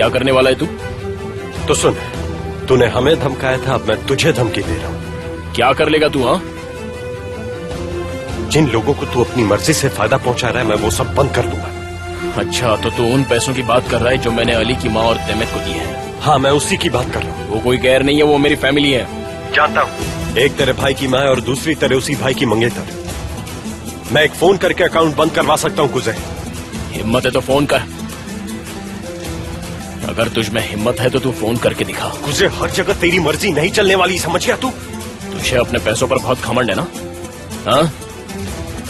क्या करने वाला है तू? तो सुन, तूने हमें धमकाया था, अब मैं तुझे धमकी दे रहा हूँ। क्या कर लेगा तू? हाँ, जिन लोगों को तू अपनी मर्जी से फायदा पहुंचा रहा है, मैं वो सब बंद कर दूंगा। अच्छा, तो तू उन पैसों की बात कर रहा है जो मैंने अली की माँ और तहमत को दिए हैं? हाँ, मैं उसी की बात कर रहा हूँ। वो कोई गैर नहीं है, वो मेरी फैमिली है। जानता हूँ, एक तेरे भाई की माँ और दूसरी तेरे उसी भाई की मंगेतर। मैं एक फोन करके अकाउंट बंद करवा सकता हूँ कुजे। हिम्मत है तो फोन कर। अगर तुझ में हिम्मत है तो तू फोन करके दिखा। कुजे, हर जगह तेरी मर्जी नहीं चलने वाली, समझ गया तू? तुझे अपने पैसों पर बहुत घमंड है ना? हाँ,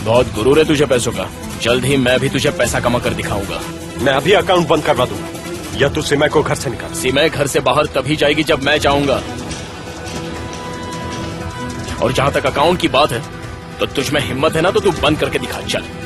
बहुत गुरूर है तुझे पैसों का। जल्द ही मैं भी तुझे पैसा कमा कर दिखाऊंगा। मैं अभी अकाउंट बंद करवा दूंगा, या तू सिमय को घर से निकाल। सिमय घर से बाहर तभी जाएगी जब मैं जाऊंगा। और जहां तक अकाउंट की बात है, तो तुझ में हिम्मत है ना तो तू बंद करके दिखा। चल।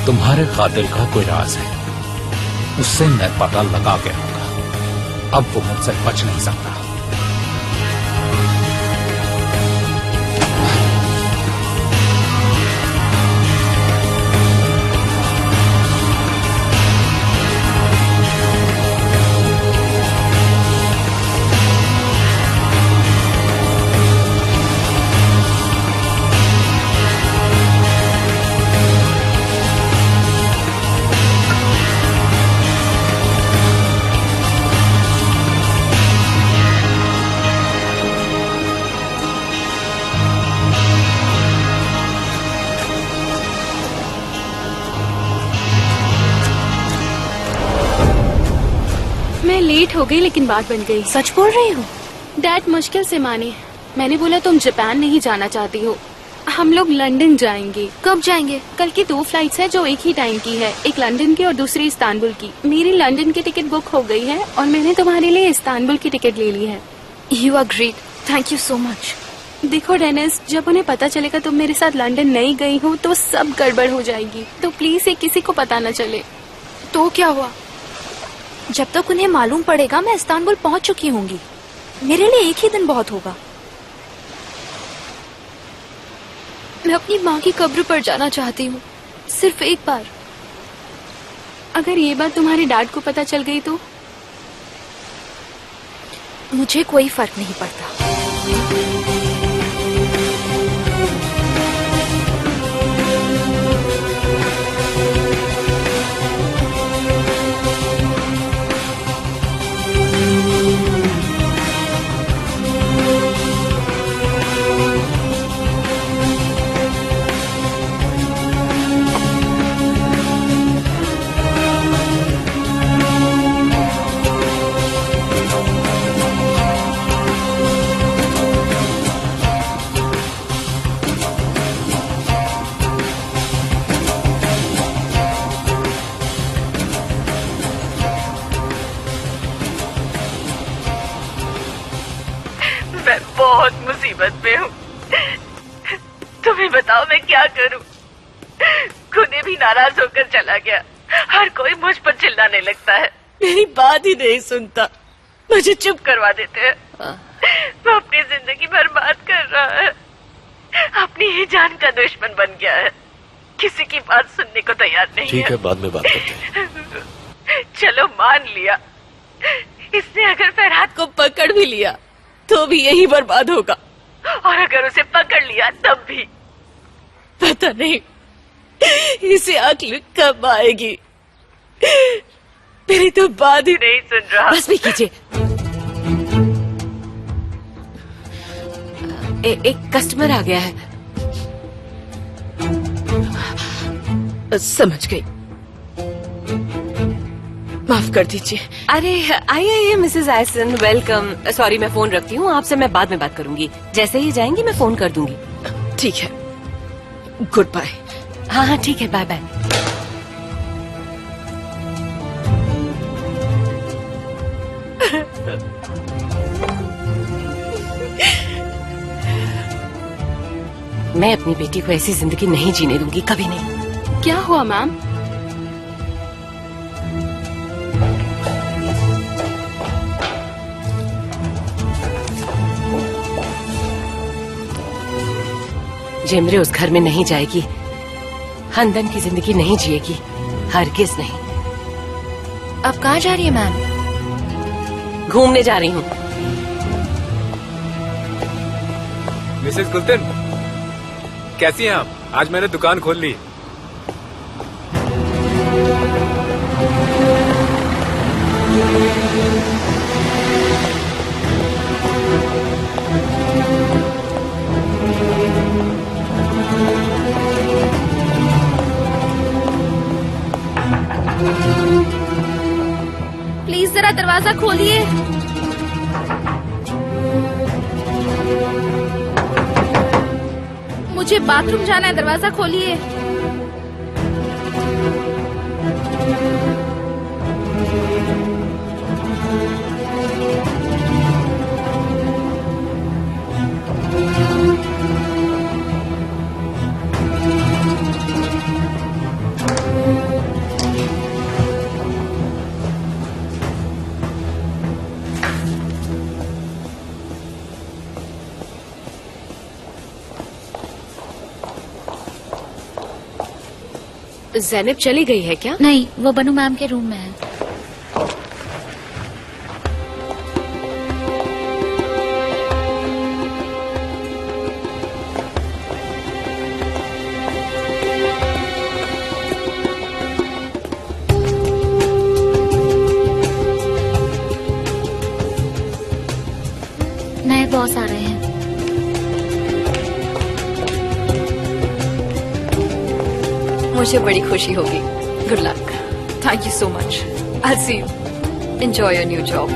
तुम्हारे कातिल का कोई राज है, उससे मैं पता लगा के रहूंगा। अब वो मुझसे बच नहीं सकता। मैं लेट हो गई लेकिन बात बन गई। सच बोल रही हो? डैड मुश्किल से माने। मैंने बोला तुम जापान नहीं जाना चाहती हो, हम लोग लंदन जाएंगे। कब जाएंगे? कल की 2 फ्लाइट्स है जो एक ही टाइम की है, एक लंदन की और दूसरी इस्तांबुल की। मेरी लंदन की टिकट बुक हो गई है और मैंने तुम्हारे लिए इस्तांबुल की टिकट ले ली है। You are great, thank you so much. देखो डेनिस, जब उन्हें पता चलेगा तुम मेरे साथ लंदन नहीं गई हो तो सब गड़बड़ हो जाएगी। तो प्लीज ये किसी को पता न चले। तो क्या हुआ? जब तक उन्हें मालूम पड़ेगा मैं इस्तांबुल पहुंच चुकी होंगी। मेरे लिए एक ही दिन बहुत होगा। मैं अपनी माँ की कब्र पर जाना चाहती हूँ, सिर्फ एक बार। अगर ये बात तुम्हारे डैड को पता चल गई तो? मुझे कोई फर्क नहीं पड़ता। मैं बहुत मुसीबत में हूँ। तुम्हें बताओ मैं क्या करूँ? खुद भी नाराज होकर चला गया। हर कोई मुझ पर चिल्लाने लगता है, मेरी बात ही नहीं सुनता, मुझे चुप करवा देते हैं। वो अपनी जिंदगी बर्बाद कर रहा है, अपनी ही जान का दुश्मन बन गया है, किसी की बात सुनने को तैयार नहीं है। ठीक है, बाद में बात करते हैं। चलो मान लिया, इसने अगर फरहाद को पकड़ भी लिया तो भी यही बर्बाद होगा, और अगर उसे पकड़ लिया तब भी। पता नहीं इसे अक्ल कब आएगी। मेरी तो बात ही नहीं सुन रहा। बस भी कीजिए। एक कस्टमर आ गया है। समझ गई, माफ कर दीजिए। अरे आइए मिसेस आयसन, वेलकम। सॉरी, मैं फोन रखती हूँ, आपसे मैं बाद में बात करूंगी। जैसे ही जाएंगी मैं फोन कर दूंगी। ठीक है, गुड बाय। हाँ हाँ ठीक है, बाय बाय। मैं अपनी बेटी को ऐसी जिंदगी नहीं जीने दूंगी, कभी नहीं। क्या हुआ मैम? जेमरे उस घर में नहीं जाएगी, हंदन की जिंदगी नहीं जिएगी, हरगिज नहीं। अब कहाँ जा रही है मैम? घूमने जा रही हूँ। मिसेस गुलशन, कैसी हैं आप? आज मैंने दुकान खोल ली। प्लीज जरा दरवाजा खोलिए। मुझे बाथरूम जाना है, दरवाजा खोलिए। ज़ैनब चली गई है क्या? नहीं, वो बनू मैम के रूम में है। नए बॉस आ रहे हैं। मुझे बड़ी खुशी होगी। Good luck. Thank you so much. I see you. Enjoy your new job.